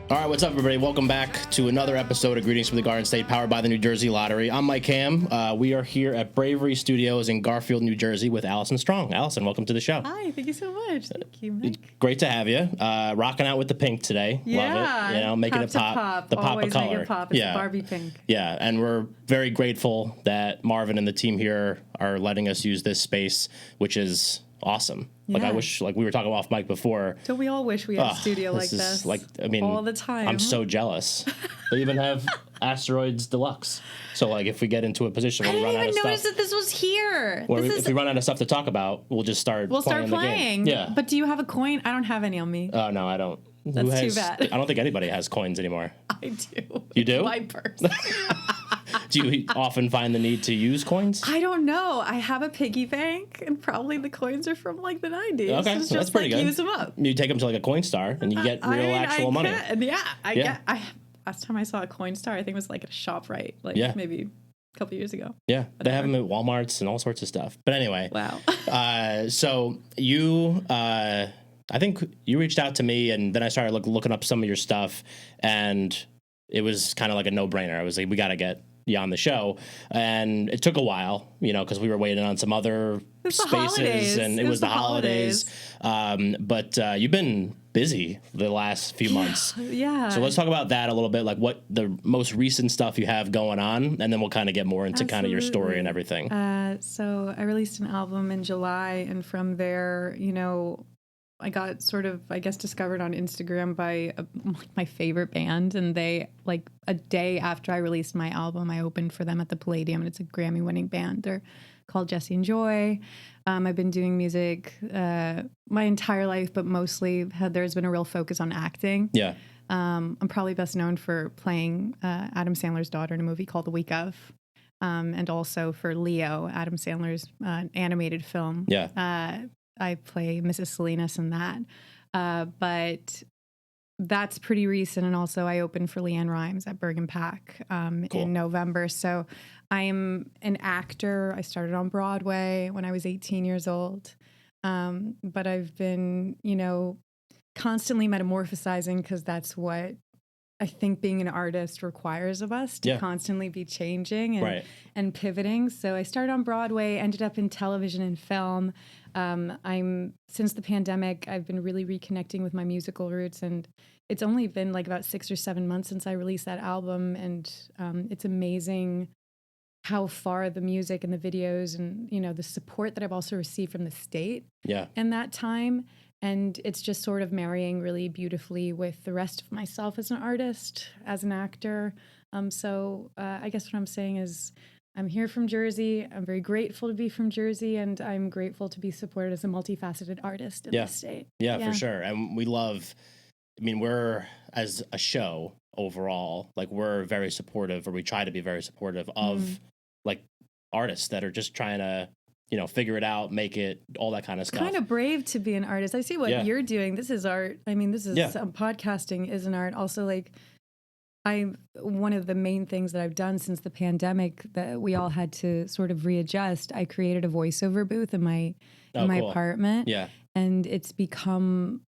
All right, what's up, everybody? Welcome back to another episode of Greetings from the Garden State, powered by the New Jersey Lottery. I'm Mike Ham. We are here at Bravery Studios in Garfield, New Jersey, with Allison Strong. Allison, welcome to the show. Hi, thank you so much. Thank you, Mike. It's great to have you. Rocking out with the pink today. Yeah, love it. You know, making it pop. The pop Always of color. make it pop. It's Barbie pink. Yeah, and we're very grateful that Marvin and the team here are letting us use this space, which is awesome. Like, I wish, like we were talking off mic before. Don't we all wish we had a studio like this? Like, I mean, all the time. I'm so jealous. They even have Asteroids Deluxe. So, like, if we get into a position where we run out of stuff. I didn't even notice that this was here. If we run out of stuff to talk about, we'll just start playing. The game. Yeah. But do you have a coin? I don't have any on me. Oh, no, I don't. That's too bad. I don't think anybody has coins anymore. I do. You do? My purse. Do you often find the need to use coins? I don't know. I have a piggy bank, and probably the coins are from like the 90s. Okay, it's so that's pretty good. Use them up. You take them to like a coin star, and you get actual money. Last time I saw a coin star, I think it was like at a ShopRite, maybe a couple years ago. Yeah, they have them at Walmarts and all sorts of stuff. But anyway. Wow. So you... I think you reached out to me, and then I started looking up some of your stuff, and it was kind of like a no-brainer. I was like, we got to get you on the show, and it took a while, you know, because we were waiting on some other spaces, and it was the holidays. But you've been busy the last few months. Yeah. So let's talk about that a little bit, like what the most recent stuff you have going on, and then we'll kind of get more into kind of your story and everything. So I released an album in July, and from there, you know, I got sort of, I guess, discovered on Instagram by my favorite band. And they, like, a day after I released my album, I opened for them at the Palladium. And it's a Grammy-winning band. They're called Jesse and Joy. I've been doing music my entire life, but mostly there's been a real focus on acting. Yeah. I'm probably best known for playing Adam Sandler's daughter in a movie called The Week Of. And also for Leo, Adam Sandler's animated film. Yeah. I play Mrs. Salinas in that. But that's pretty recent. And also I opened for Leanne Rimes at Bergen Pack in November. So I'm an actor. I started on Broadway when I was 18 years old. But I've been, you know, constantly metamorphosizing, because that's what I think being an artist requires of us, to constantly be changing and pivoting. So I started on Broadway, ended up in television and film. Since the pandemic, I've been really reconnecting with my musical roots, and it's only been like about 6 or 7 months since I released that album. And it's amazing how far the music and the videos and, you know, the support that I've also received from the state in that time. And it's just sort of marrying really beautifully with the rest of myself as an artist, as an actor. So I guess what I'm saying is I'm here from Jersey. I'm very grateful to be from Jersey, and I'm grateful to be supported as a multifaceted artist in the state. Yeah, for sure. And we love, I mean, we're, as a show overall, like, we're very supportive, or we try to be very supportive of like artists that are just trying to, you know, figure it out, make it, all that kind of stuff. Kind of brave to be an artist. I see what you're doing. This is art. I mean, this is podcasting is an art. Also, like, one of the main things that I've done since the pandemic that we all had to sort of readjust, I created a voiceover booth in my apartment. Yeah. And it's become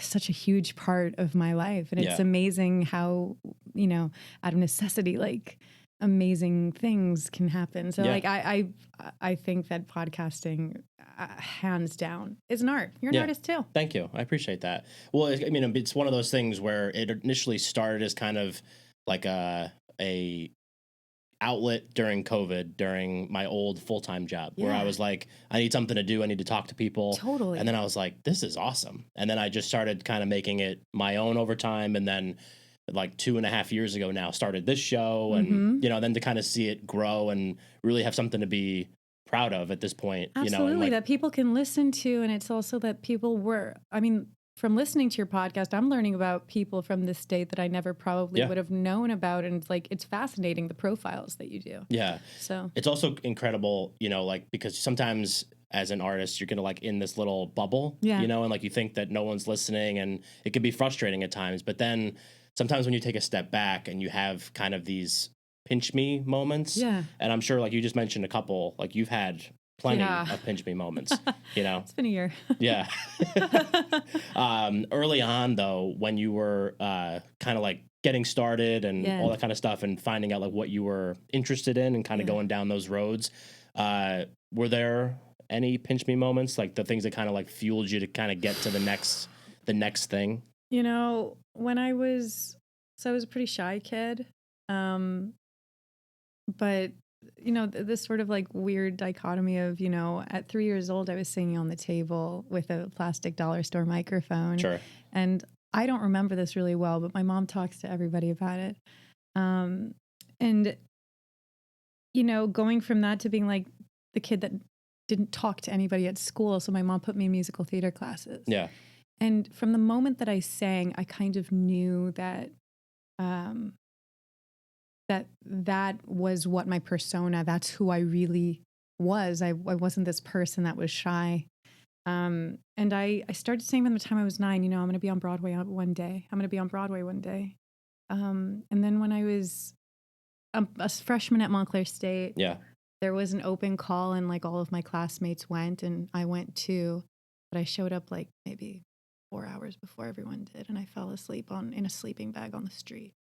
such a huge part of my life. And it's amazing how, you know, out of necessity, like, amazing things can happen. So I think that podcasting, hands down, is an art. You're an artist too. Thank you. I appreciate that. Well, I mean, it's one of those things where it initially started as kind of like a outlet during COVID, during my old full-time job, where I was like, I need something to do. I need to talk to people. Totally. And then I was like, this is awesome. And then I just started kind of making it my own over time. And then, like 2.5 years ago now, started this show, and you know, then to kind of see it grow and really have something to be proud of at this point. Absolutely, you know, that people can listen to, and it's also that from listening to your podcast, I'm learning about people from this state that I never probably would have known about, and it's fascinating, the profiles that you do. Yeah. So it's also incredible, you know, like, because sometimes as an artist, you're gonna like in this little bubble, you know, and like you think that no one's listening, and it can be frustrating at times, but then sometimes when you take a step back and you have kind of these pinch me moments. Yeah. And I'm sure, like you just mentioned a couple, like you've had plenty of pinch me moments, you know? It's been a year. Yeah. Early on, though, when you were kind of like getting started and all that kind of stuff and finding out like what you were interested in and kind of going down those roads, were there any pinch me moments, like the things that kind of like fueled you to kind of get to the next thing? You know, when I was a pretty shy kid, but you know, this sort of like weird dichotomy of, you know, at 3 years old, I was singing on the table with a plastic dollar store microphone. Sure. And I don't remember this really well, but my mom talks to everybody about it. And, you know, going from that to being like the kid that didn't talk to anybody at school. So my mom put me in musical theater classes. Yeah. And from the moment that I sang, I kind of knew that that was what my persona, that's who I really was. I wasn't this person that was shy. And I started saying from the time I was 9, you know, I'm going to be on Broadway one day. I'm going to be on Broadway one day. And then when I was a freshman at Montclair State, there was an open call and like all of my classmates went and I went too. But I showed up like maybe 4 hours before everyone did. And I fell asleep in a sleeping bag on the street.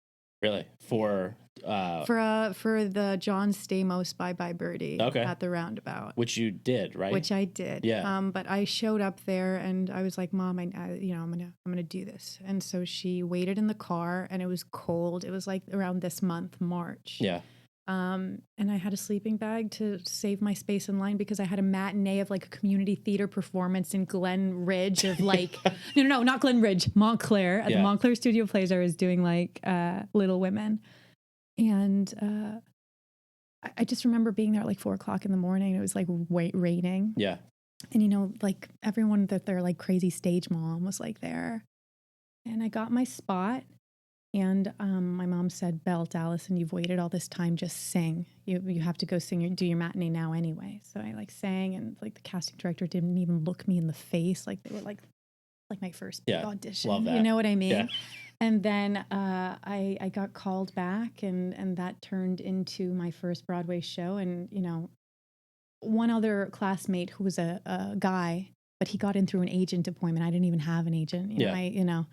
Really? For the John Stamos Bye Bye Birdie at the roundabout, which you did, right? Which I did. Yeah. But I showed up there and I was like, Mom, I'm gonna do this. And so she waited in the car and it was cold. It was like around this month, March. Yeah. And I had a sleeping bag to save my space in line because I had a matinee of like a community theater performance in Glen Ridge of like, no, not Glen Ridge, Montclair. At the Montclair Studio Plays, I was doing like Little Women. And I just remember being there at like 4 o'clock in the morning. It was like raining. Yeah. And, you know, like everyone that their like crazy stage mom was like there. And I got my spot. And my mom said, Belt, Allison, you've waited all this time, just sing. You have to go do your matinee now anyway. So I like sang and like the casting director didn't even look me in the face. Like they were like my first big audition. Love that. You know what I mean? Yeah. And then I got called back and that turned into my first Broadway show. And, you know, one other classmate who was a guy, but he got in through an agent appointment. I didn't even have an agent. You know,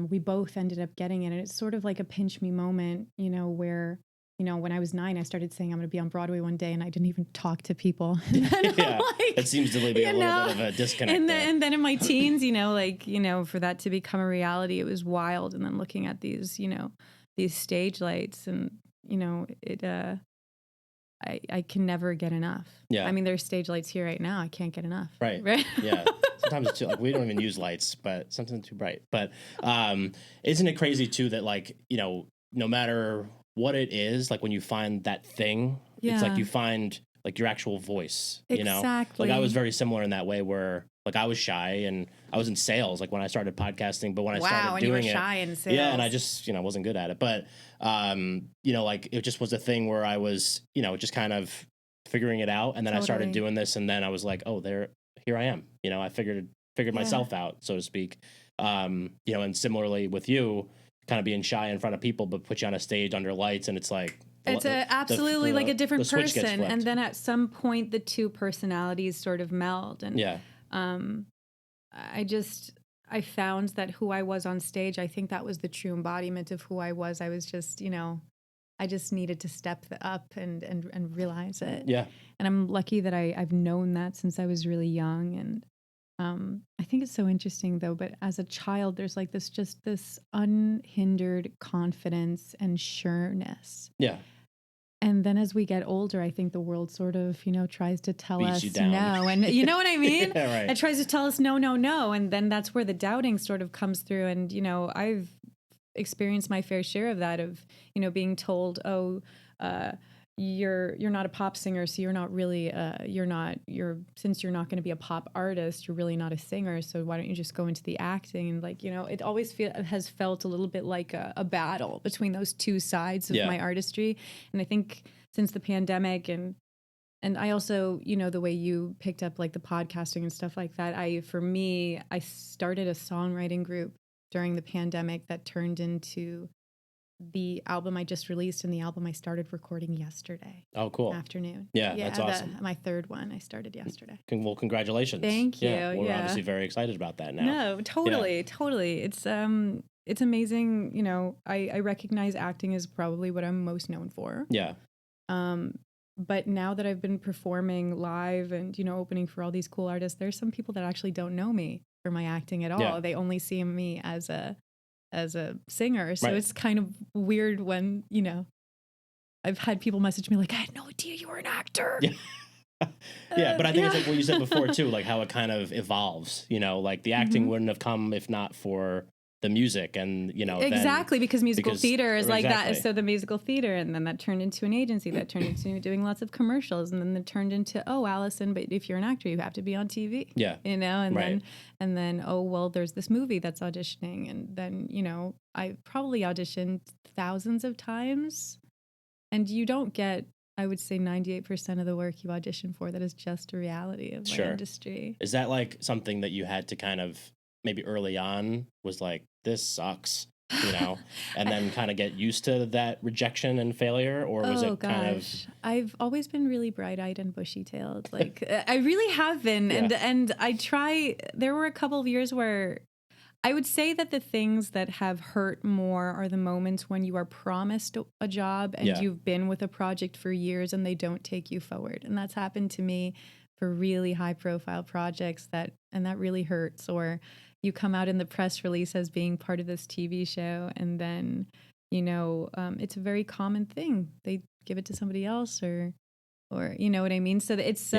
we both ended up getting it. And it's sort of like a pinch me moment, you know, where, you know, when I was 9, I started saying I'm going to be on Broadway one day and I didn't even talk to people. It seems to be a little bit of a disconnect. And then in my teens, you know, like, you know, for that to become a reality, it was wild. And then looking at these, you know, these stage lights and, you know, I can never get enough. Yeah. I mean, there's stage lights here right now. I can't get enough. Right. Yeah. Sometimes it's too, like, we don't even use lights, but sometimes too bright. But isn't it crazy too that like, you know, no matter what it is, like when you find that thing, it's like you find like your actual voice, you know? Exactly. Like I was very similar in that way where like I was shy and I was in sales like when I started podcasting, but when I started doing it, you were shy in sales. Yeah, and I just, you know, wasn't good at it. But you know, like it just was a thing where I was, you know, just kind of figuring it out, and then I started doing this, and then I was like, oh, here I am. You know, I figured myself out, so to speak. You know, and similarly with you, kind of being shy in front of people, but put you on a stage under lights, and it's like it's absolutely like a different person. And then at some point, the two personalities sort of meld. And I found that who I was on stage, I think that was the true embodiment of who I was. I was just, you know, I just needed to step up and realize it. Yeah. And I'm lucky that I've known that since I was really young. And I think it's so interesting though, but as a child, there's like this unhindered confidence and sureness. Yeah. And then as we get older, I think the world sort of, you know, tries to tell us no. And you know what I mean? Yeah, right. It tries to tell us no. And then that's where the doubting sort of comes through. And, you know, I've experienced my fair share of that, of, you know, being told, oh, you're not a pop singer, so you're not really since you're not going to be a pop artist, you're really not a singer, so why don't you just go into the acting? And like, you know, it always has felt a little bit like a battle between those two sides of my artistry. And I think since the pandemic and I also, you know, the way you picked up like the podcasting and stuff like that, I started a songwriting group during the pandemic that turned into the album I just released and the album I started recording yesterday. Oh, cool. Afternoon. Yeah, that's awesome. My third one I started yesterday. Well, congratulations. Thank you. Yeah, we're obviously very excited about that now. No, totally. It's amazing. You know, I recognize acting is probably what I'm most known for. Yeah. But now that I've been performing live and, you know, opening for all these cool artists, there's some people that actually don't know me for my acting at all. Yeah. They only see me as a singer. So Right. it's kind of weird when, you know, I've had people message me like, I had no idea you were an actor. Yeah. Yeah, but I think it's like what you said before too, like how it kind of evolves, you know, like the acting wouldn't have come if not for the music and, you know. Exactly, because musical theater is like exactly. that. So the musical theater, and then that turned into an agency, that turned into doing lots of commercials, and then that turned into, oh, Allison, but if you're an actor, you have to be on TV. Yeah. You know, and Right. then, oh, well, there's this movie that's auditioning. And then, you know, I probably auditioned thousands of times, and you don't get, I would say 98% of the work you audition for that is just a reality of my industry. Is that like something that you had to kind of maybe early on was like, this sucks, you know, and then kind of get used to that rejection and failure? Or was it kind of... I've always been really bright-eyed and bushy-tailed. Like, I really have been. Yeah. And I try, there were a couple of years where I would say that the things that have hurt more are the moments when you are promised a job and you've been with a project for years and they don't take you forward. And that's happened to me for really high-profile projects that really hurts. Or you come out in the press release as being part of this TV show, and then, you know, it's a very common thing. They give it to somebody else, or you know what I mean? So it's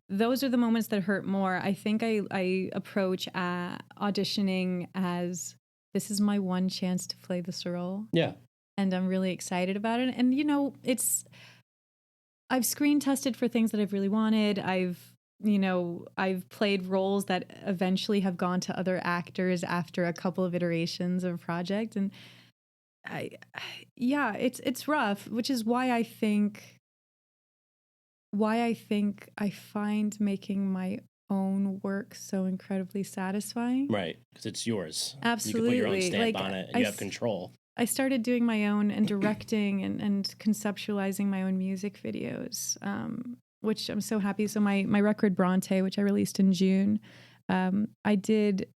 those are the moments that hurt more. I think I approach auditioning as, this is my one chance to play this role. Yeah. And I'm really excited about it. And, you know, I've screen tested for things that I've really wanted. I've played roles that eventually have gone to other actors after a couple of iterations of a project. And it's rough, which is why I think I find making my own work so incredibly satisfying. Right, because it's yours. Absolutely. You can put your own stamp on it. You have control. I started doing my own and directing and conceptualizing my own music videos, which I'm so happy. So my record Bronte, which I released in June, it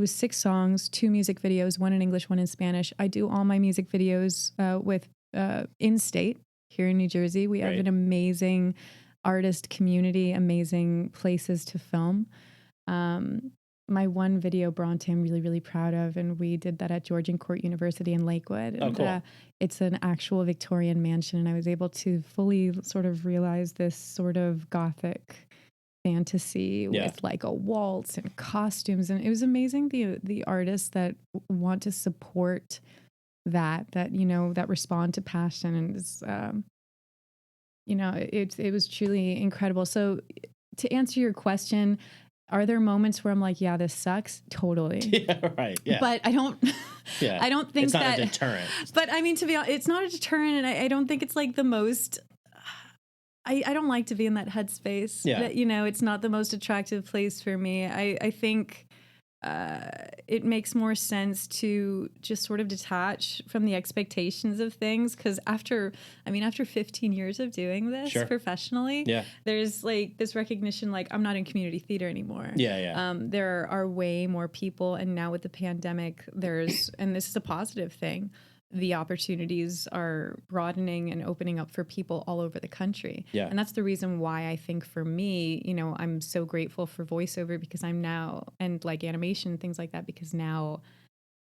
was 6 songs, 2 music videos, 1 in English, 1 in Spanish. I do all my music videos with in-state here in New Jersey. We have an amazing artist community, amazing places to film. My one video, Bronte, I'm really, really proud of, and we did that at Georgian Court University in Lakewood. And, cool. It's an actual Victorian mansion, and I was able to fully sort of realize this sort of Gothic fantasy with like a waltz and costumes, and it was amazing. The artists that want to support that you know, that respond to passion, and it's, you know, it was truly incredible. So to answer your question, are there moments where I'm like, yeah, this sucks? Totally. Yeah, right. Yeah. But I don't I don't think it's not that a deterrent. But I mean, to be honest, it's not a deterrent, and I don't think it's like the most, I don't like to be in that headspace. Yeah. That, you know, it's not the most attractive place for me. I think it makes more sense to just sort of detach from the expectations of things. Because after 15 years of doing this professionally, there's like this recognition, like, I'm not in community theater anymore. There are way more people. And now with the pandemic, and this is a positive thing, the opportunities are broadening and opening up for people all over the country. Yeah. And that's the reason why I think for me, you know, I'm so grateful for voiceover, because I'm now, and like animation and things like that, because now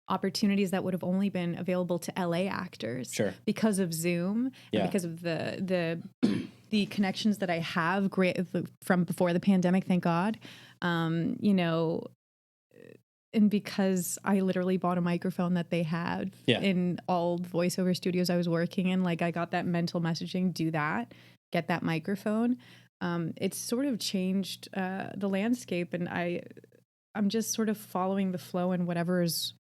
opportunities that would have only been available to LA actors because of Zoom and because of the connections that I have from before the pandemic, thank God, you know, and because I literally bought a microphone that they had in all the voiceover studios I was working in, like I got that mental messaging, do that, get that microphone. It's sort of changed the landscape, and I'm just sort of following the flow and whatever is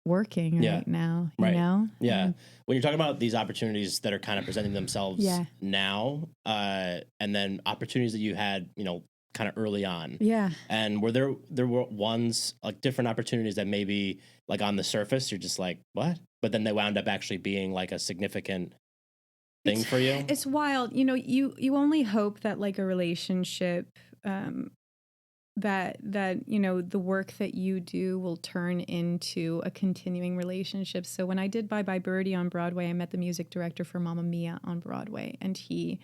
working right now, you know? Yeah. When you're talking about these opportunities that are kind of presenting themselves now, and then opportunities that you had, you know, kind of early on. Yeah. And were there were ones, like different opportunities that maybe like on the surface, you're just like, what? but then they wound up actually being like a significant thing for you? It's wild. You know, you only hope that like a relationship, that you know, the work that you do will turn into a continuing relationship. So when I did Bye Bye Birdie on Broadway, I met the music director for Mamma Mia on Broadway, and he,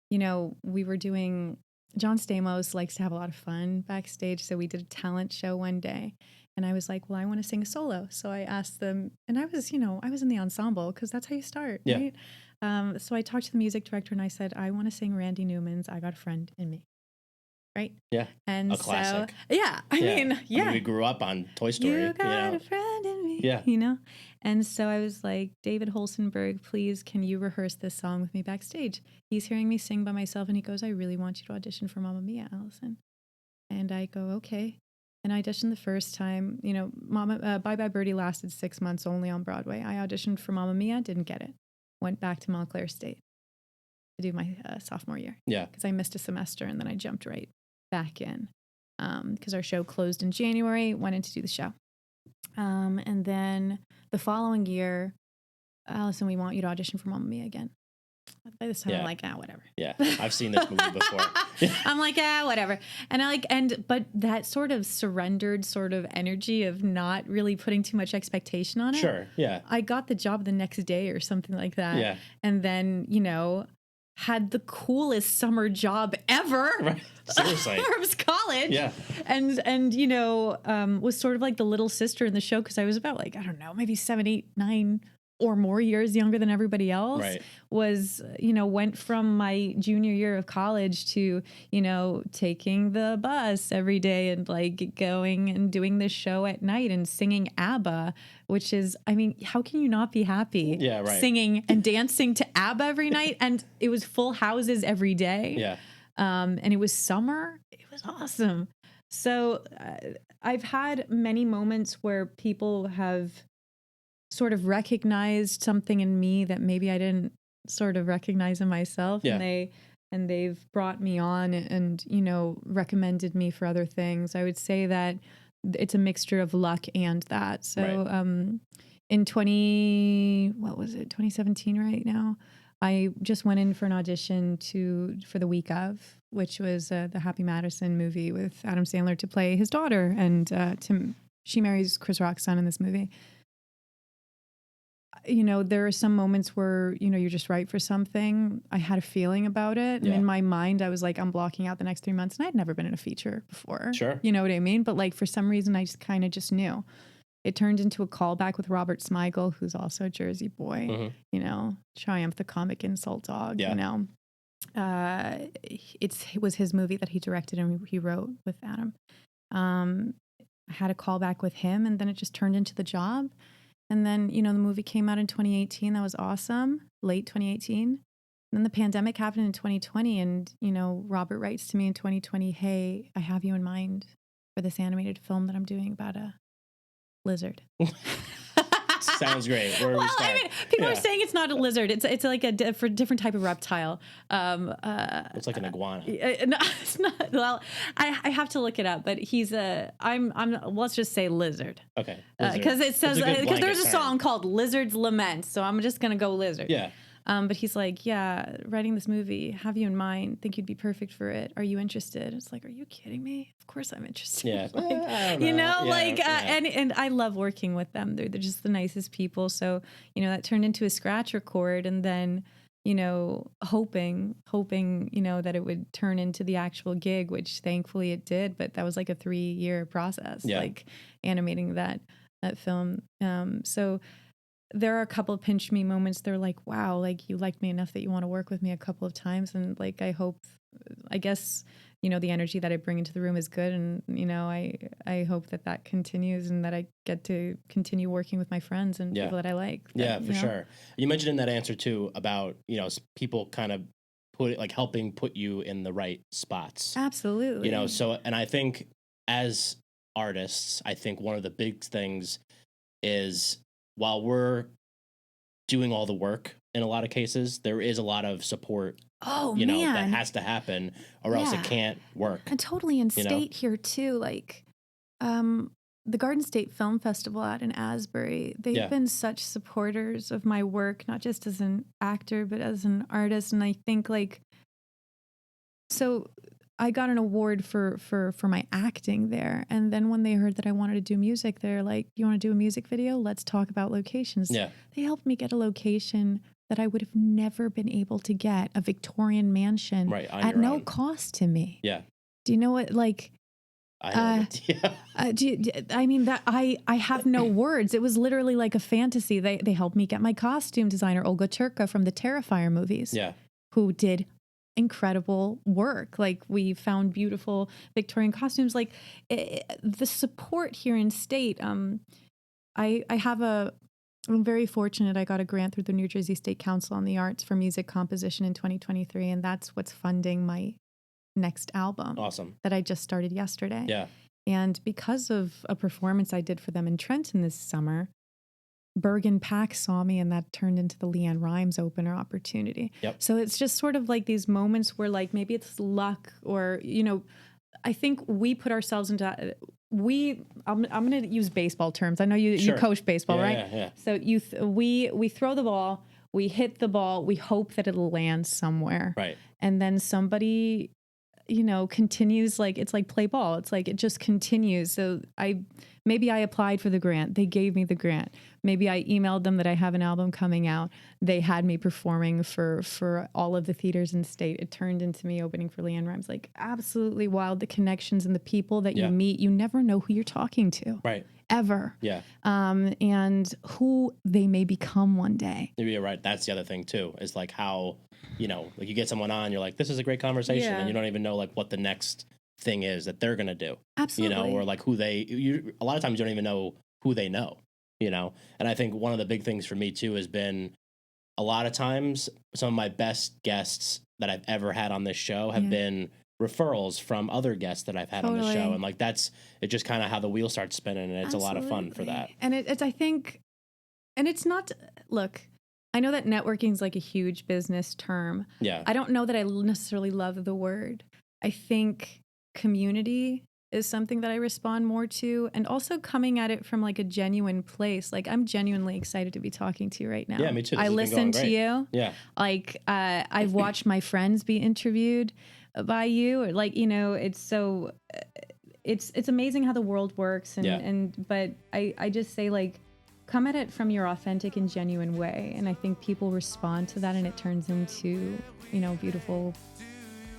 you know, we were doing, John Stamos likes to have a lot of fun backstage, so we did a talent show one day. And I was like, well, I want to sing a solo. So I asked them, and I was, you know, I was in the ensemble because that's how you start, right? So I talked to the music director and I said, I want to sing Randy Newman's I Got a Friend in Me. Right? Yeah. And a classic. So, yeah. I mean, we grew up on Toy Story. You got a friend in me. Yeah. You know? And so I was like, David Holsenberg, please, can you rehearse this song with me backstage? He's hearing me sing by myself and he goes, I really want you to audition for Mamma Mia, Allison. And I go, okay. And I auditioned the first time. You know, Bye Bye Birdie lasted 6 months only on Broadway. I auditioned for Mamma Mia, didn't get it. Went back to Montclair State to do my sophomore year. Yeah. Because I missed a semester and then I jumped right back in. Because our show closed in January, went in to do the show. And then the following year, Allison, we want you to audition for Mamma Mia again. By this time, I'm like, whatever. Yeah, I've seen this movie before. I'm like, whatever. And but that sort of surrendered sort of energy of not really putting too much expectation on it. Sure, yeah. I got the job the next day or something like that. Yeah. And then, you know, had the coolest summer job ever. Right. Seriously. From college. Yeah. And you know, was sort of like the little sister in the show because I was about like, I don't know, maybe 7, 8, 9 or more years younger than everybody else. Right. Was, you know, went from my junior year of college to, you know, taking the bus every day and like going and doing this show at night and singing ABBA, which is, I mean, how can you not be happy? Yeah, right. Singing and dancing to ABBA every night. And it was full houses every day. Yeah. And it was summer. It was awesome. So I've had many moments where people have sort of recognized something in me that maybe I didn't sort of recognize in myself. Yeah. And they've brought me on and, you know, recommended me for other things. I would say that it's a mixture of luck and that. So in 2017 right now, I just went in for an audition for the week of, which was the Happy Madison movie with Adam Sandler to play his daughter. And she marries Chris Rock's son in this movie. You know, there are some moments where, you know, you're just right for something. I had a feeling about it. And in my mind, I was like, I'm blocking out the next 3 months. And I'd never been in a feature before. Sure. You know what I mean? But like, for some reason, I just kind of just knew. It turned into a callback with Robert Smigel, who's also a Jersey boy, you know, Triumph the Comic Insult Dog, you know. It was his movie that he directed and he wrote with Adam. I had a callback with him and then it just turned into the job. And then, you know, the movie came out in 2018. That was awesome. Late 2018. And then the pandemic happened in 2020. And, you know, Robert writes to me in 2020, hey, I have you in mind for this animated film that I'm doing about a lizard. Sounds great. Where we start? I mean, people are saying it's not a lizard. It's like a different type of reptile. It's like an iguana. No, it's not. Well, I have to look it up. But he's I'm. Let's just say lizard. Okay. Because it says because there's a term. Song called "Lizard's Lament," so I'm just gonna go lizard. Yeah. But he's like, yeah, writing this movie, have you in mind, think you'd be perfect for it. Are you interested? It's like, are you kidding me? Of course I'm interested. Yeah. Like, you know, and I love working with them. They're just the nicest people. So, you know, that turned into a scratch record and then, you know, hoping, you know, that it would turn into the actual gig, which thankfully it did. But that was like a 3-year process, like animating that film. So there are a couple of pinch me moments. They're like, wow, like you liked me enough that you want to work with me a couple of times. And like, I guess, you know, the energy that I bring into the room is good. And, you know, I hope that continues and that I get to continue working with my friends and people that I like. For sure. You mentioned in that answer too about, you know, people kind of helping put you in the right spots. Absolutely. You know, so, and I think as artists, I think one of the big things is while we're doing all the work in a lot of cases, there is a lot of support, you know, that has to happen or else it can't work. And totally in state here too. Like, the Garden State Film Festival out in Asbury, they've been such supporters of my work, not just as an actor, but as an artist. And I think so I got an award for my acting there. And then when they heard that I wanted to do music, they're like, you want to do a music video? Let's talk about locations. Yeah. They helped me get a location that I would have never been able to get, a Victorian mansion at no cost to me. Yeah. Do you know what, I mean, that I have no words. It was literally like a fantasy. They helped me get my costume designer, Olga Turka from the Terrifier movies, who did incredible work. We found beautiful Victorian costumes. The support here in state. I'm very fortunate. I got a grant through the New Jersey State Council on the Arts for music composition in 2023, and that's what's funding my next album. Awesome. That I just started yesterday. Yeah. And because of a performance I did for them in Trenton this summer, Bergen Pack saw me, and that turned into the Leanne Rimes opener opportunity. Yep. So it's just sort of like these moments where maybe it's luck, or, I think we put ourselves into, I'm going to use baseball terms. I know you coach baseball, right? Yeah. So we throw the ball, we hit the ball, we hope that it'll land somewhere. Right. And then somebody, continues, it's like play ball. It's like, it just continues. So maybe I applied for the grant. They gave me the grant. Maybe I emailed them that I have an album coming out. They had me performing for all of the theaters in the state. It turned into me opening for Leanne Rimes. Absolutely wild. The connections and the people that you meet, you never know who you're talking to. Right. Ever. Yeah. And who they may become one day. You're right. That's the other thing too, is how, you get someone on, you're like, this is a great conversation, and you don't even know what the next thing is that they're going to do. Absolutely. Or who a lot of times you don't even know who they know, And I think one of the big things for me too has been, a lot of times some of my best guests that I've ever had on this show have been referrals from other guests that I've had on the show. And it's just kind of how the wheel starts spinning, and it's a lot of fun for that. And it's, I think, and it's not, look, I know that networking is a huge business term. Yeah. I don't know that I necessarily love the word. I think community is something that I respond more to, and also coming at it from a genuine place. I'm genuinely excited to be talking to you right now. Yeah, me too. I listen to you. Yeah. I've watched my friends be interviewed by you, or it's so, it's amazing how the world works. But I just say come at it from your authentic and genuine way. And I think people respond to that, and it turns into, beautiful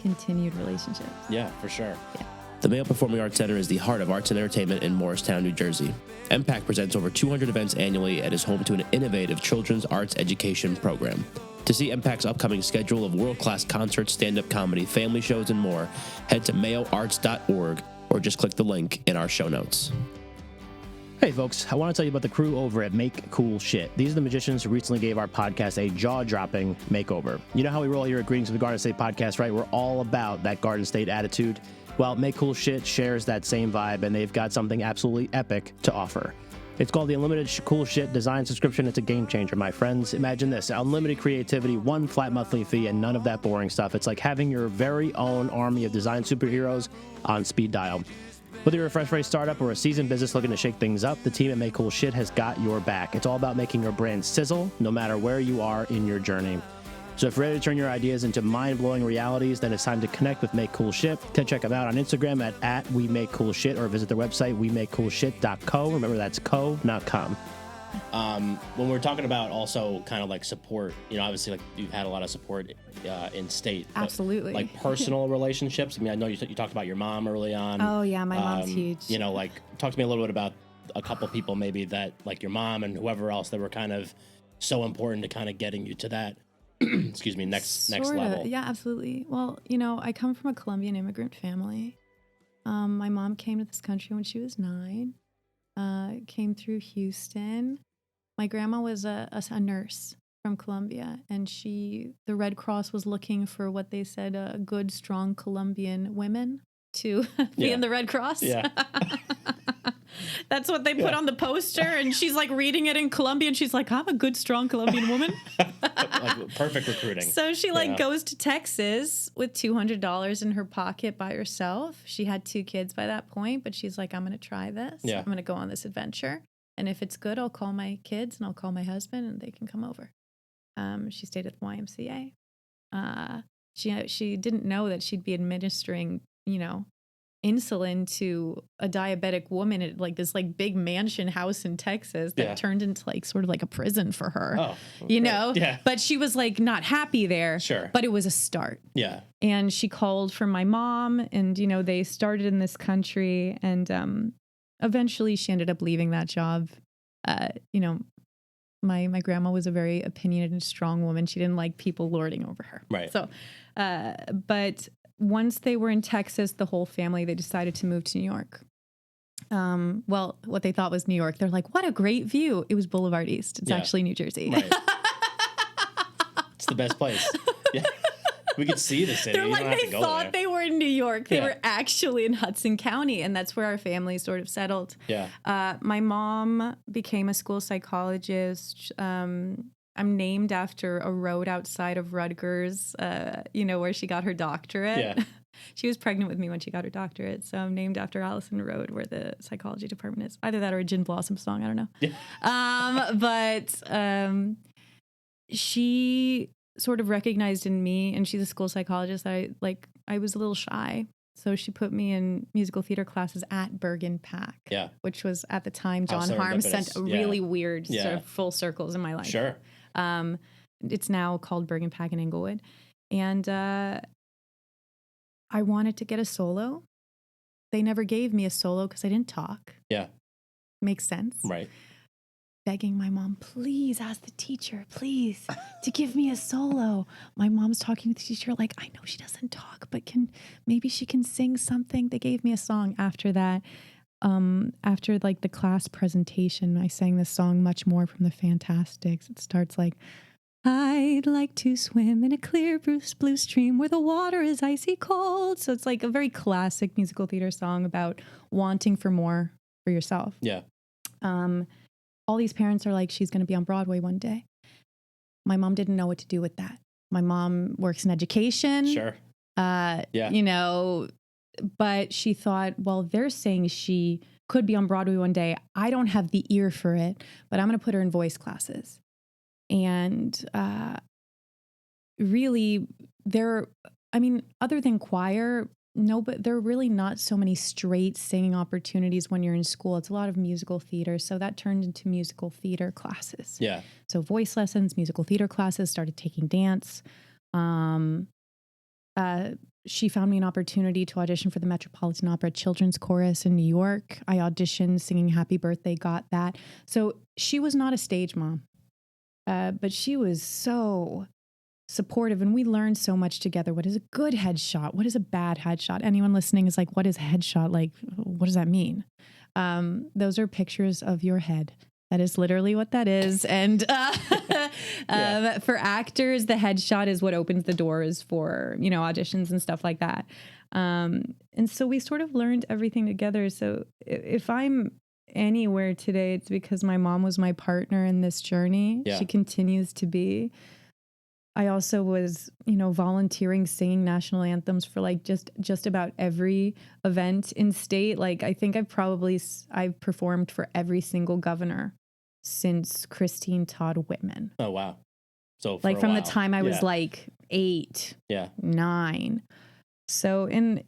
continued relationships. Yeah, for sure. Yeah. The Mayo Performing Arts Center is the heart of arts and entertainment in Morristown, New Jersey. MPAC presents over 200 events annually and is home to an innovative children's arts education program. To see MPAC's upcoming schedule of world-class concerts, stand-up comedy, family shows, and more, head to mayoarts.org or just click the link in our show notes. Hey folks, I want to tell you about the crew over at Make Cool Shit. These are the magicians who recently gave our podcast a jaw-dropping makeover. You know how we roll here at Greetings from the Garden State podcast, right? We're all about that Garden State attitude. Well, Make Cool Shit shares that same vibe, and they've got something absolutely epic to offer. It's called the Unlimited Cool Shit Design Subscription. It's a game changer, my friends. Imagine this: unlimited creativity, one flat monthly fee, and none of that boring stuff. It's like having your very own army of design superheroes on speed dial. Whether you're a fresh rate startup or a seasoned business looking to shake things up, the team at Make Cool Shit has got your back. It's all about making your brand sizzle, no matter where you are in your journey. So if you're ready to turn your ideas into mind-blowing realities, then it's time to connect with Make Cool Shit. Check them out on Instagram at WeMakeCoolShit, or visit their website, WeMakeCoolShit.co. Remember, that's co, not com. When we're talking about also kind of support, obviously you've had a lot of support in state. Absolutely. Personal relationships. I mean, I know you talked about your mom early on. Oh yeah, my mom's huge. Talk to me a little bit about a couple people maybe that your mom and whoever else that were kind of so important to kind of getting you to that excuse me, next level. Yeah, absolutely. Well, I come from a Colombian immigrant family. My mom came to this country when she was 9. Came through Houston. My grandma was a nurse from Colombia, and the Red Cross was looking for what they said good, strong Colombian women to be in the Red Cross. Yeah. That's what they put on the poster. And she's like reading it in Colombian. She's like, I'm a good, strong Colombian woman. Like, perfect recruiting. So she goes to Texas with $200 in her pocket by herself. She had 2 kids by that point, but she's like, I'm going to try this. Yeah. I'm going to go on this adventure. And if it's good, I'll call my kids and I'll call my husband and they can come over. She stayed at the YMCA. She didn't know that she'd be administering, insulin to a diabetic woman at like this like big mansion house in Texas that turned into like sort of like a prison for her. Oh, Yeah. But she was like not happy there. Sure. But it was a start. Yeah. And she called for my mom and, they started in this country and eventually she ended up leaving that job. My grandma was a very opinionated and strong woman. She didn't like people lording over her. Right. So, but once they were in Texas, the whole family, they decided to move to New York. Well, what they thought was New York. They're like, what a great view. It was Boulevard East. It's actually New Jersey. Right. It's the best place. Yeah. We could see the city. They're like, they thought they were in New York. They were actually in Hudson County. And that's where our family sort of settled. Yeah. My mom became a school psychologist. I'm named after a road outside of Rutgers, where she got her doctorate. Yeah. She was pregnant with me when she got her doctorate. So I'm named after Allison Road, where the psychology department is. Either that or a Gin Blossom song. I don't know. Yeah. But she sort of recognized in me, and she's a school psychologist, I was a little shy. So she put me in musical theater classes at Bergen Pack, which was at the time John Harm sent a really weird sort of full circles in my life. Sure. It's now called Bergen Pack in Inglewood. And I wanted to get a solo. They never gave me a solo because I didn't talk. Yeah. Makes sense. Right. Begging my mom, please ask the teacher, please, to give me a solo. My mom's talking with the teacher, like, I know she doesn't talk, but maybe she can sing something. They gave me a song after that. After like the class presentation, I sang this song Much More from the Fantastics. It starts like, I'd like to swim in a clear blue stream where the water is icy cold. So it's like a very classic musical theater song about wanting for more for yourself. Yeah. All these parents are like, she's going to be on Broadway one day. My mom didn't know what to do with that. My mom works in education. Sure. But she thought, well, they're saying she could be on Broadway one day. I don't have the ear for it, but I'm going to put her in voice classes. And really, other than choir, no, but there are really not so many straight singing opportunities when you're in school. It's a lot of musical theater. So that turned into musical theater classes. Yeah. So voice lessons, musical theater classes, started taking dance. She found me an opportunity to audition for the Metropolitan Opera Children's Chorus in New York. I auditioned singing Happy Birthday, got that. So she was not a stage mom, but she was so supportive, and we learned so much together. What is a good headshot? What is a bad headshot? Anyone listening is like, what is a headshot? Like, what does that mean? Those are pictures of your head. That is literally what that is. And for actors, the headshot is what opens the doors for, auditions and stuff like that. And so we sort of learned everything together. So if I'm anywhere today, it's because my mom was my partner in this journey. Yeah. She continues to be. I also was, volunteering, singing national anthems for like just about every event in state. Like, I think I've performed for every single governor since Christine Todd Whitman. Oh, wow. So like from the time I was like 8, 9. So, and,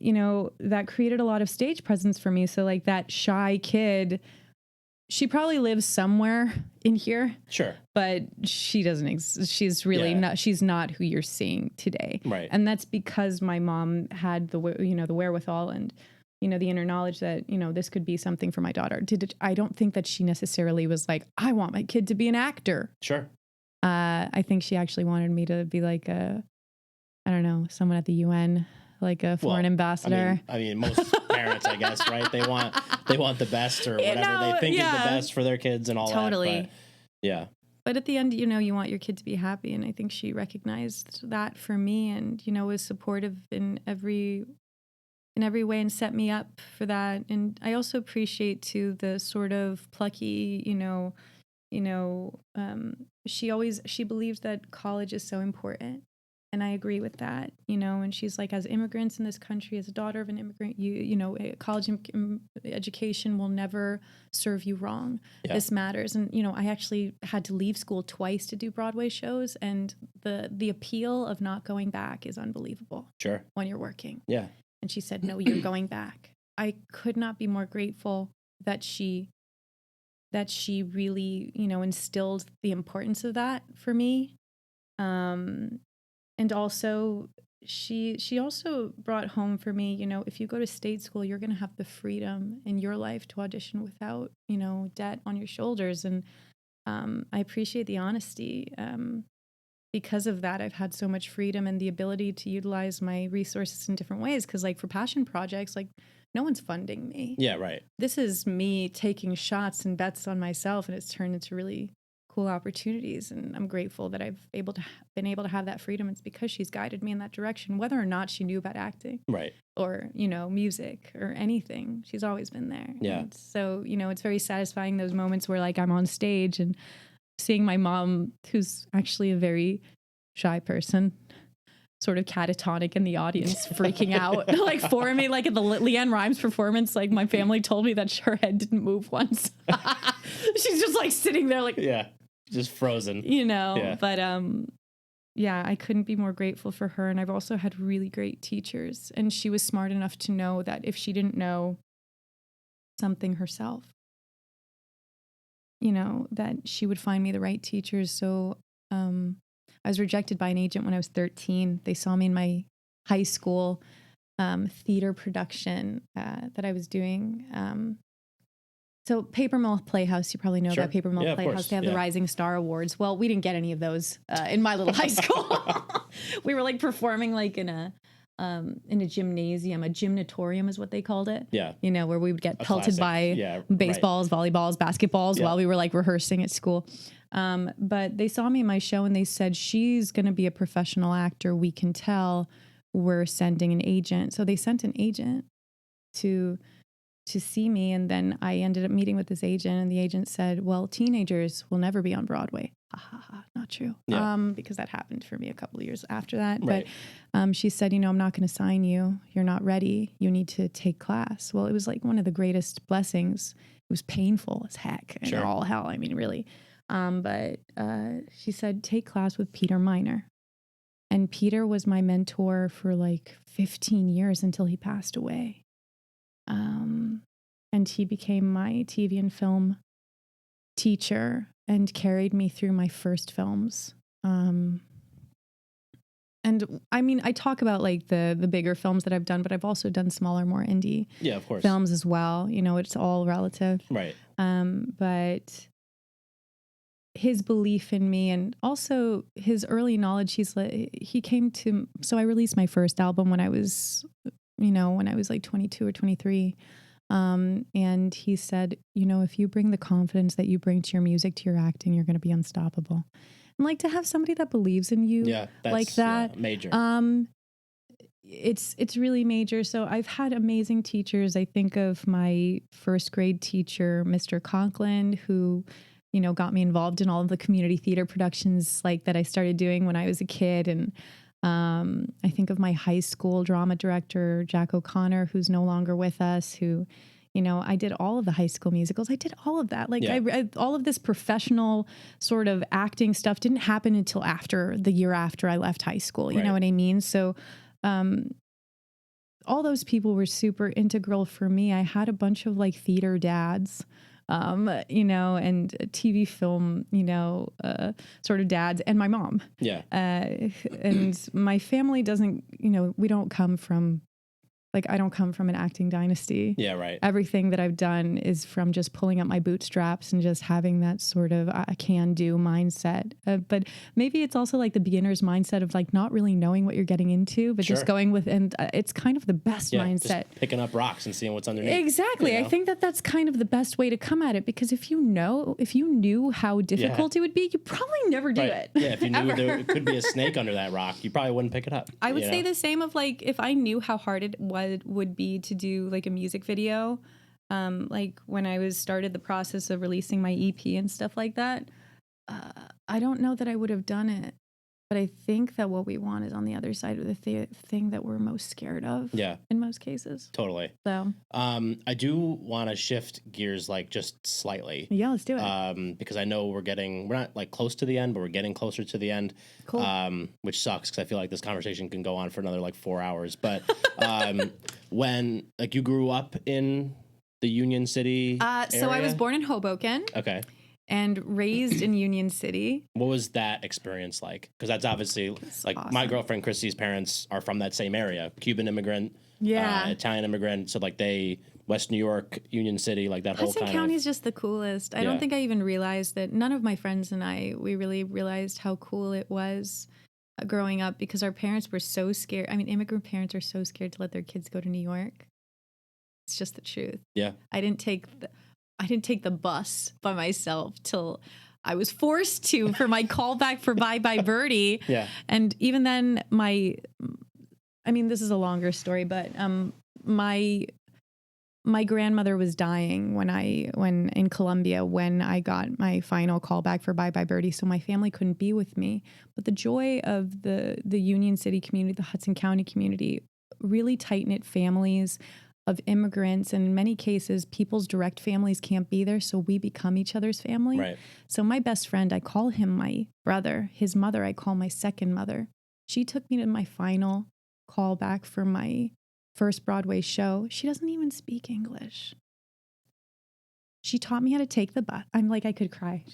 that created a lot of stage presence for me. So like that shy kid, she probably lives somewhere in here. Sure. But she doesn't exist. She's really not, she's not who you're seeing today. Right. And that's because my mom had the wherewithal and, the inner knowledge that, this could be something for my daughter. I don't think that she necessarily was like, I want my kid to be an actor. Sure. I think she actually wanted me to be like someone at the UN, like a foreign ambassador. I mean, most parents, I guess, right? They want the best or whatever they think is the best for their kids and all that. Totally. Yeah. But at the end, you want your kid to be happy. And I think she recognized that for me and, was supportive in every in every way and set me up for that. And I also appreciate too the sort of plucky, she believes that college is so important. And I agree with that, and she's like, as immigrants in this country, as a daughter of an immigrant, college education will never serve you wrong. Yeah. This matters. And, I actually had to leave school twice to do Broadway shows. And the appeal of not going back is unbelievable. Sure. When you're working. Yeah. And she said, no, you're going back. I could not be more grateful that she really, instilled the importance of that for me. And also, she also brought home for me, if you go to state school, you're going to have the freedom in your life to audition without, debt on your shoulders. And I appreciate the honesty. Because of that, I've had so much freedom and the ability to utilize my resources in different ways. Because, like, for passion projects, like, no one's funding me. Yeah, right. This is me taking shots and bets on myself, and it's turned into really cool opportunities, and I'm grateful that I've been able to have that freedom. It's because she's guided me in that direction, whether or not she knew about acting, right, or music or anything. She's always been there. Yeah. And so it's very satisfying, those moments where, like, I'm on stage and seeing my mom, who's actually a very shy person, sort of catatonic in the audience, freaking out like for me, like at the Leanne Rimes performance, like my family told me that her head didn't move once. She's just like sitting there like, yeah, just frozen, yeah. But yeah, I couldn't be more grateful for her. And I've also had really great teachers, and she was smart enough to know that if she didn't know something herself, that she would find me the right teachers. So I was rejected by an agent when I was 13. They saw me in my high school theater production that I was doing. So Paper Mill Playhouse, you probably know about Paper Mill Playhouse. They have the Rising Star Awards. Well, we didn't get any of those in my little high school. We were like performing like in a gymnasium, a gymnatorium is what they called it. Yeah. Where we would get pelted by baseballs, volleyballs, basketballs while we were like rehearsing at school. But they saw me in my show and they said, she's going to be a professional actor. We can tell. We're sending an agent. So they sent an agent to see me. And then I ended up meeting with this agent, and the agent said, well, teenagers will never be on Broadway. Not true. Yeah. Because that happened for me a couple of years after that. Right. But she said, I'm not going to sign you. You're not ready. You need to take class. Well, it was like one of the greatest blessings. It was painful as heck and all hell. I mean, really. But she said, take class with Peter Miner. And Peter was my mentor for like 15 years until he passed away. And he became my TV and film teacher and carried me through my first films. And I mean, I talk about like the bigger films that I've done, but I've also done smaller, more indie films as well. It's all relative. Right. But his belief in me, and also his early knowledge, so I released my first album when I was like 22 or 23. And he said, if you bring the confidence that you bring to your music, to your acting, you're going to be unstoppable. And like to have somebody that believes in you like that, major. It's really major. So I've had amazing teachers. I think of my first grade teacher, Mr. Conklin, who, got me involved in all of the community theater productions like that I started doing when I was a kid. And I think of my high school drama director, Jack O'Connor, who's no longer with us, who, I did all of the high school musicals. I did all of that. Like I all of this professional sort of acting stuff didn't happen until the year after I left high school. You know what I mean? So, all those people were super integral for me. I had a bunch of like theater dads, and TV film, sort of dads, and my mom. Yeah. And my family doesn't, we don't come from, like, I don't come from an acting dynasty. Yeah, right. Everything that I've done is from just pulling up my bootstraps and just having that sort of I can do mindset. But maybe it's also like the beginner's mindset of like not really knowing what you're getting into, but just going with, and it's kind of the best mindset. Just picking up rocks and seeing what's underneath. Exactly. I think that's kind of the best way to come at it, because if you knew how difficult it would be, you probably never do it. Yeah, if you knew there could be a snake under that rock, you probably wouldn't pick it up. I would say the same of like, if I knew how hard it was would be to do like a music video. Like when I started the process of releasing my EP and stuff like that, I don't know that I would have done it. But I think that what we want is on the other side of the thing that we're most scared of. Yeah. In most cases. Totally. So. I do want to shift gears like just slightly. Yeah, let's do it. Because I know we're not like close to the end, but we're getting closer to the end. Cool. Which sucks because I feel like this conversation can go on for another like 4 hours. But when like you grew up in the Union City so I area? was born in Hoboken. Okay. And raised in Union City. What was that experience like? Because that's obviously like awesome. My girlfriend Christy's parents are from that same area, Cuban immigrant, Yeah. Italian immigrant. So like West New York, Union City, like that whole Hudson kind County of. is just the coolest. I Yeah. don't think I even realized that. None of my friends and we really realized how cool it was growing up because our parents were so scared. I mean, immigrant parents are so scared to let their kids go to New York. It's just the truth. Yeah. I didn't take the bus by myself till I was forced to for my callback for Bye Bye Birdie. Yeah. And even then this is a longer story, but my grandmother was dying when in Colombia when I got my final callback for Bye Bye Birdie, so my family couldn't be with me. But the joy of the Union City community, the Hudson County community, really tight-knit families of immigrants, and in many cases, people's direct families can't be there, so we become each other's family. Right. So my best friend, I call him my brother. His mother, I call my second mother. She took me to my final callback for my first Broadway show. She doesn't even speak English. She taught me how to take the bus. I'm like, I could cry.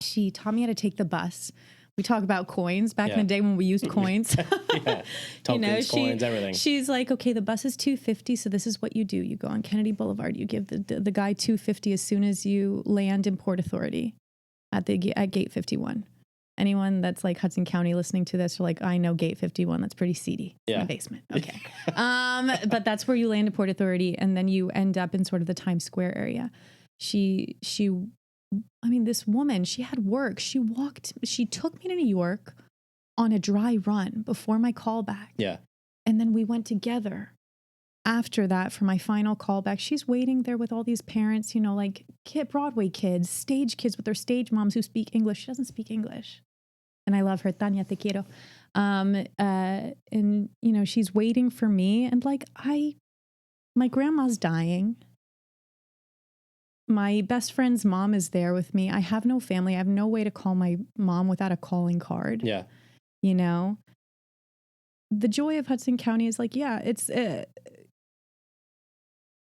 She taught me how to take the bus. We talk about coins back in the day when we used coins. Yeah. Tokens, coins, everything. She's like, okay, the bus is $2.50. So this is what you do. You go on Kennedy Boulevard. You give the guy $2.50 as soon as you land in Port Authority at gate 51. Anyone that's like Hudson County listening to this are like, I know gate 51. That's pretty seedy. It's my basement. Okay. But that's where you land at Port Authority. And then you end up in sort of the Times Square area. This woman, she had work. She took me to New York on a dry run before my callback. Yeah. And then we went together after that for my final callback. She's waiting there with all these parents, like Broadway kids, stage kids with their stage moms who speak English. She doesn't speak English. And I love her. Tanya, te quiero. And she's waiting for me. And my grandma's dying. My best friend's mom is there with me. I have no family. I have no way to call my mom without a calling card. Yeah. The joy of Hudson County is it's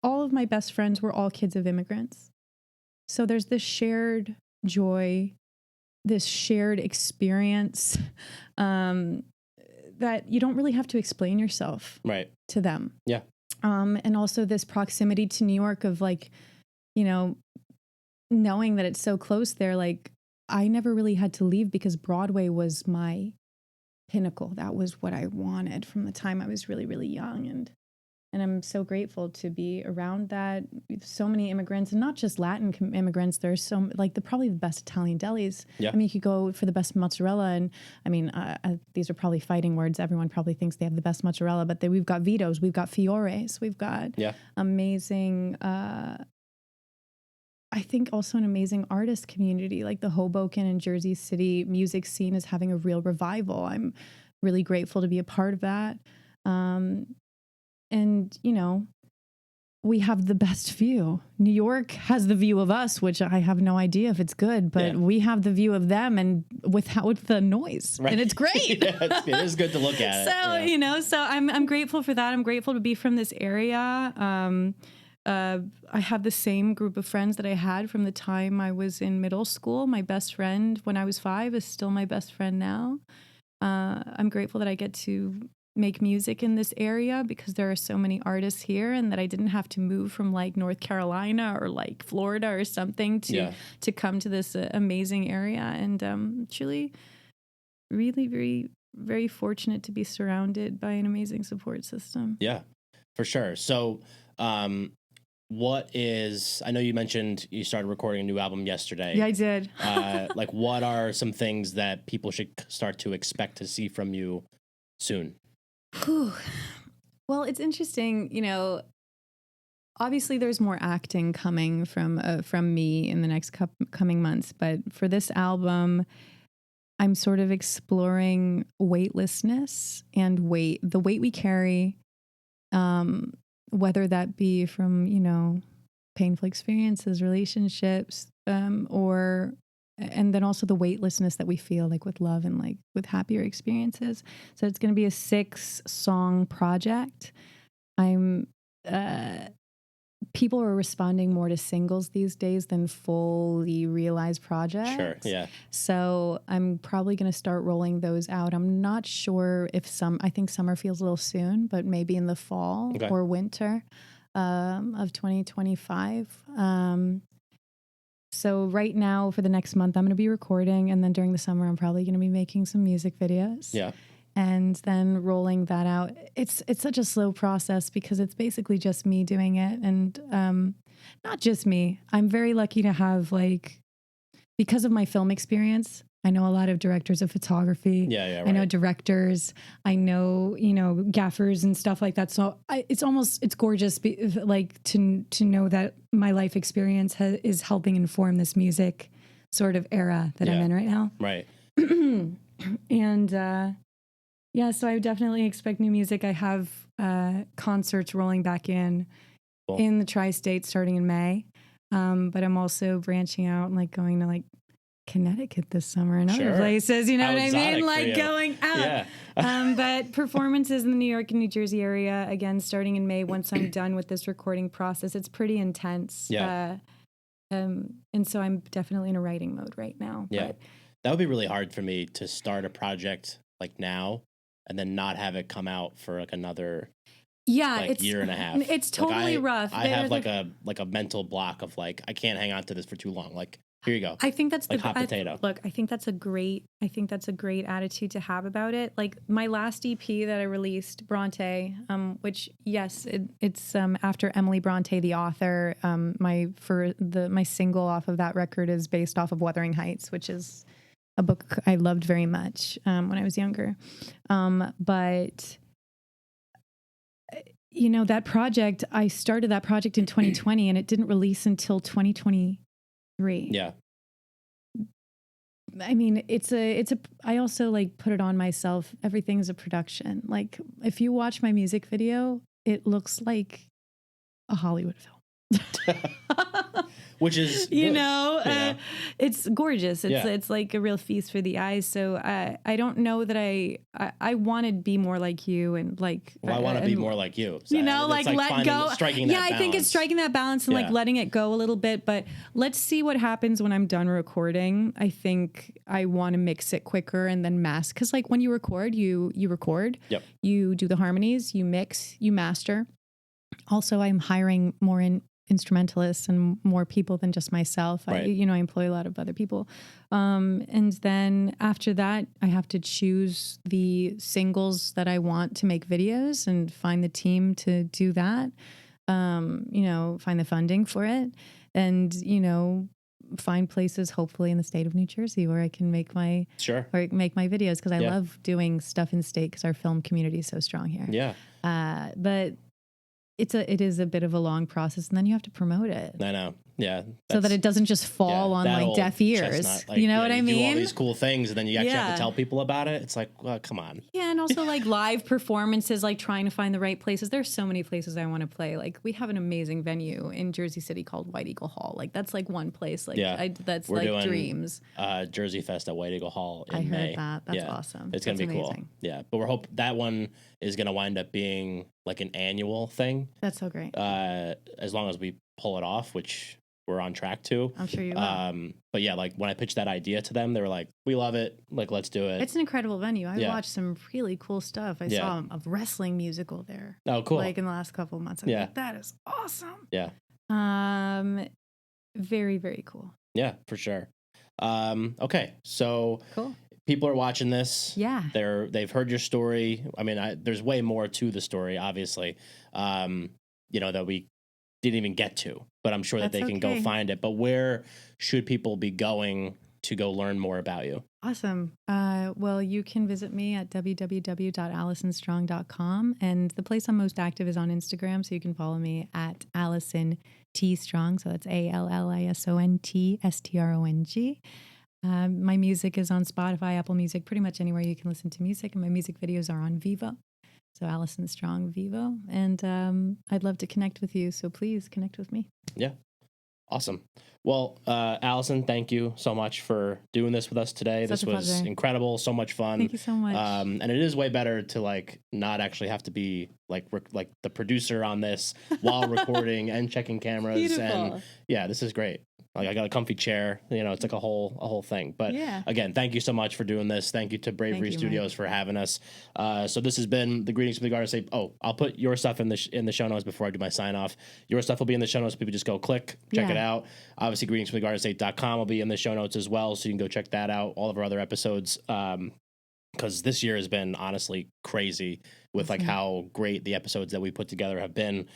all of my best friends were all kids of immigrants. So there's this shared joy, this shared experience that you don't really have to explain yourself to them. Yeah. And also this proximity to New York of knowing that it's so close there, I never really had to leave because Broadway was my pinnacle. That was what I wanted from the time I was really, really young. And I'm so grateful to be around that. So many immigrants, and not just Latin immigrants. There's probably the best Italian delis. Yeah. I mean, you could go for the best mozzarella, and these are probably fighting words. Everyone probably thinks they have the best mozzarella, but we've got Vitos, we've got Fiores, we've got amazing. I think also an amazing artist community, like the Hoboken and Jersey City music scene is having a real revival. I'm really grateful to be a part of that. We have the best view. New York has the view of us, which I have no idea if it's good, but we have the view of them and without the noise. Right. And it's great. It is good to look at it. So I'm grateful for that. I'm grateful to be from this area. I have the same group of friends that I had from the time I was in middle school. My best friend when I was 5 is still my best friend now. I'm grateful that I get to make music in this area because there are so many artists here, and that I didn't have to move from North Carolina or Florida or something to come to this amazing area. And truly, really, very, very fortunate to be surrounded by an amazing support system. Yeah, for sure. So, I know you mentioned you started recording a new album yesterday. Yeah, I did. What are some things that people should start to expect to see from you soon? Whew. Well, it's interesting, obviously there's more acting coming from me in the next coming months, but for this album, I'm sort of exploring weightlessness and the weight we carry, whether that be from, painful experiences, relationships, and then also the weightlessness that we feel like with love and like with happier experiences. So it's going to be a 6-song project. People are responding more to singles these days than fully realized projects. Sure, yeah. So I'm probably going to start rolling those out. I'm not sure if I think summer feels a little soon, but maybe in the fall or winter of 2025. So right now for the next month, I'm going to be recording. And then during the summer, I'm probably going to be making some music videos. Yeah. And then rolling that out. It's such a slow process because it's basically just me doing it. And not just me. I'm very lucky to have because of my film experience, I know a lot of directors of photography. Yeah, right. I know directors. I know, gaffers and stuff like that. So it's gorgeous to know that my life experience is helping inform this music sort of era that I'm in right now. Right. And so I would definitely expect new music. I have concerts rolling back in the tri-state starting in May. But I'm also branching out and going to Connecticut this summer and other places. You know How what I mean? exotic for you. Going out. Yeah. But performances in the New York and New Jersey area, again, starting in May, once I'm done with this recording process, it's pretty intense. Yeah. And so I'm definitely in a writing mode right now. Yeah. That would be really hard for me to start a project now and then not have it come out for another it's year and a half. It's totally rough. I have a mental block of I can't hang on to this for too long. Here you go. I think that's hot potato. I think that's a great attitude to have about it. My last EP that I released, Bronte, which it's after Emily Bronte, the author. My single off of that record is based off of Wuthering Heights, which is a book I loved very much when I was younger. But that project, I started that project in 2020 and it didn't release until 2023. Yeah. I mean, I also put it on myself. Everything is a production. If you watch my music video, it looks like a Hollywood film. Which is it's gorgeous. It's like a real feast for the eyes. So I don't know that I want to be more like you and I want to be more like you. So let go. Striking that balance. I think it's striking that balance and letting it go a little bit. But let's see what happens when I'm done recording. I think I want to mix it quicker and then mask. Because when you record, you record. Yep. You do the harmonies. You mix. You master. Also, I'm hiring more instrumentalists and more people than just myself. Right. I employ a lot of other people. And then after that, I have to choose the singles that I want to make videos and find the team to do that. Find the funding for it and, find places hopefully in the state of New Jersey where I can make my videos. Cause I love doing stuff in state because our film community is so strong here. Yeah. But it is a bit of a long process and then you have to promote it. I know. Yeah. So that it doesn't just fall on deaf ears. Chestnut, you know what I mean? You do all these cool things and then you actually have to tell people about it. It's well, come on. Yeah. And also live performances, trying to find the right places. There's so many places I want to play. We have an amazing venue in Jersey City called White Eagle Hall. That's one place. That's we're doing dreams. Jersey Fest at White Eagle Hall in I heard May. that. That's awesome. It's going to be amazing. Cool. Yeah. But we're hoping that one is going to wind up being an annual thing. That's so great. As long as we pull it off, which we're on track to. I'm sure you will. But yeah, when I pitched that idea to them, they were like, we love it. Let's do it. It's an incredible venue. I watched some really cool stuff. I saw a wrestling musical there. Oh, cool. In the last couple of months. That is awesome. Yeah. Very, very cool. Yeah, for sure. Okay. So cool. People are watching this. Yeah. They've heard your story. I mean, there's way more to the story, obviously, that we didn't even get to, but I'm sure that they can go find it. But where should people be going to go learn more about you? Awesome. Well, you can visit me at www.allisonstrong.com. And the place I'm most active is on Instagram. So you can follow me at Allison T Strong. So that's ALLISONTSTRONG. My music is on Spotify, Apple Music, pretty much anywhere you can listen to music. And my music videos are on Vivo. So Allison Strong Vivo. And I'd love to connect with you. So please connect with me. Yeah. Awesome. Well, Allison, thank you so much for doing this with us today. Such this a was pleasure. incredible, so much fun. Thank you so much. And it is way better to like not actually have to be like the producer on this while recording and checking cameras. Beautiful. And yeah, this is great. Like I got a comfy chair, it's like a whole thing. But again, thank you so much for doing this. Thank you to Bravery Studios for having us. So this has been the Greetings from the Garden State. Oh, I'll put your stuff in the show notes before I do my sign off. Your stuff will be in the show notes. People just go click, check it out. Obviously, greetingsfromthegardenState.com will be in the show notes as well, so you can go check that out. All of our other episodes. Because this year has been honestly crazy with like how great the episodes that we put together have been.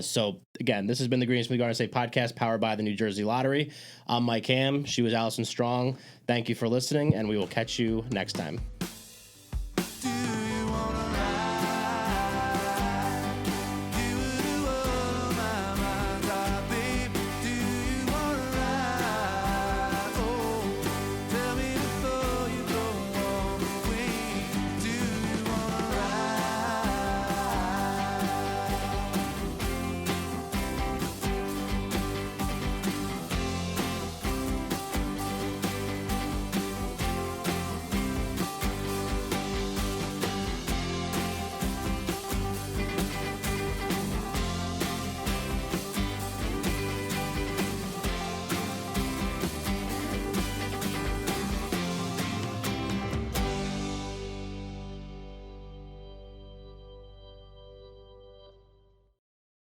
So again, this has been the Greetings from the Garden State podcast powered by the New Jersey Lottery. I'm Mike Ham. She was Allison Strong. Thank you for listening, and we will catch you next time.